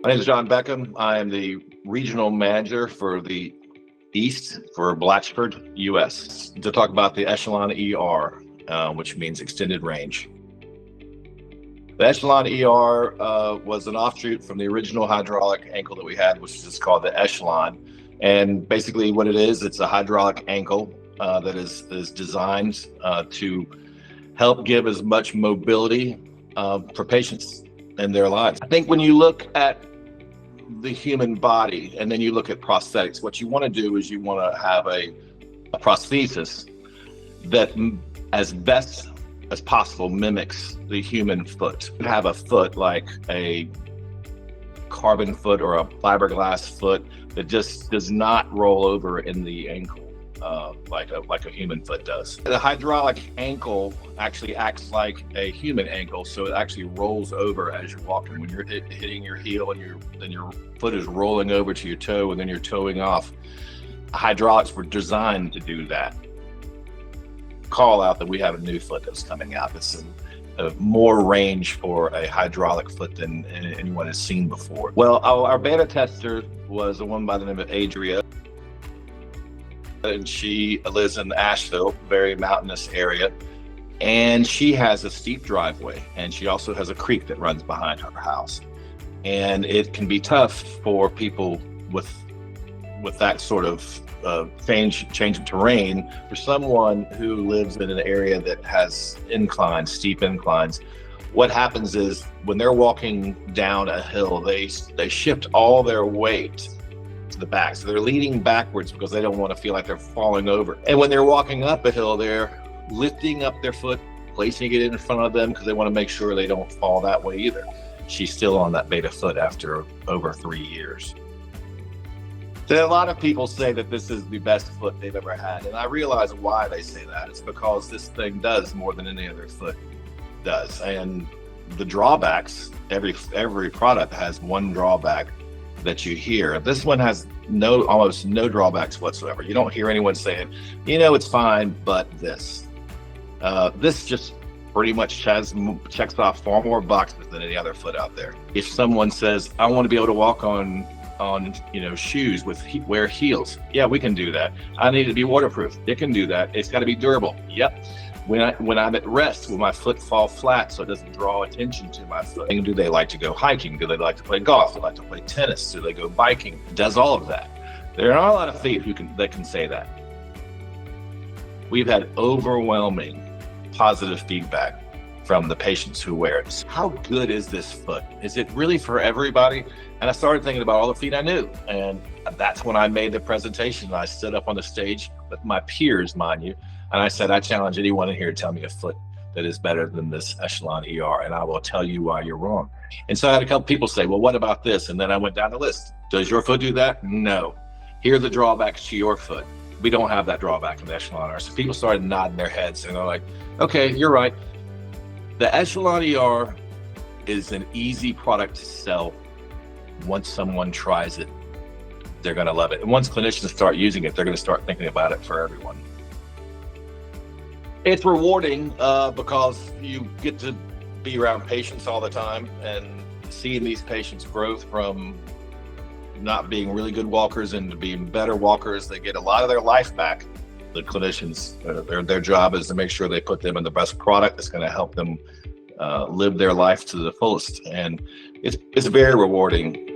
My name is John Beckham. I am the regional manager for the East for Blatchford, US, to talk about the EchelonER, which means extended range. The EchelonER was an offshoot from the original hydraulic ankle that we had, which is called the Echelon. And basically what it is, it's a hydraulic ankle that is designed to help give as much mobility for patients in their lives. I think when you look at the human body and then you look at prosthetics, what you want to do is you want to have a prosthesis that as best as possible mimics the human foot. You have a foot like a carbon foot or a fiberglass foot that just does not roll over in the ankle like a human foot does. The hydraulic ankle actually acts like a human ankle, so it actually rolls over as you're walking. When you're hitting your heel and then your foot is rolling over to your toe and then you're toeing off. Hydraulics were designed to do that. Call out that we have a new foot that's coming out. It's more range for a hydraulic foot than anyone has seen before. Well, our beta tester was a woman by the name of Adria, and she lives in Asheville, very mountainous area, and she has a steep driveway, and she also has a creek that runs behind her house, and it can be tough for people with that sort of change of terrain. For someone who lives in an area that has inclines, steep inclines, what happens is when they're walking down a hill, they shift all their weight to the back. So they're leaning backwards because they don't want to feel like they're falling over. And when they're walking up a hill, they're lifting up their foot, placing it in front of them because they want to make sure they don't fall that way either. She's still on that beta foot after over 3 years. So a lot of people say that this is the best foot they've ever had, and I realize why they say that. It's because this thing does more than any other foot does. And the drawbacks, every product has one drawback that you hear. This one has almost no drawbacks whatsoever. You don't hear anyone saying, it's fine, but this. This just pretty much checks off far more boxes than any other foot out there. If someone says, I want to be able to walk on shoes with wear heels, yeah, we can do that. I need it to be waterproof. It can do that. It's got to be durable. Yep. When I'm at rest, will my foot fall flat so it doesn't draw attention to my foot? Do they like to go hiking? Do they like to play golf? Do they like to play tennis? Do they go biking? It does all of that. There are a lot of feet that can say that. We've had overwhelming positive feedback from the patients who wear it. How good is this foot? Is it really for everybody? And I started thinking about all the feet I knew. And that's when I made the presentation. I stood up on the stage with my peers, mind you. And I said, I challenge anyone in here to tell me a foot that is better than this EchelonER, and I will tell you why you're wrong. And so I had a couple people say, well, what about this? And then I went down the list. Does your foot do that? No. Here are the drawbacks to your foot. We don't have that drawback in the EchelonER. So people started nodding their heads and they're like, okay, you're right. The EchelonER is an easy product to sell. Once someone tries it, they're going to love it. And once clinicians start using it, they're going to start thinking about it for everyone. It's rewarding because you get to be around patients all the time and seeing these patients grow from not being really good walkers into being better walkers. They get a lot of their life back. The clinicians, their job is to make sure they put them in the best product that's going to help them live their life to the fullest. And it's very rewarding.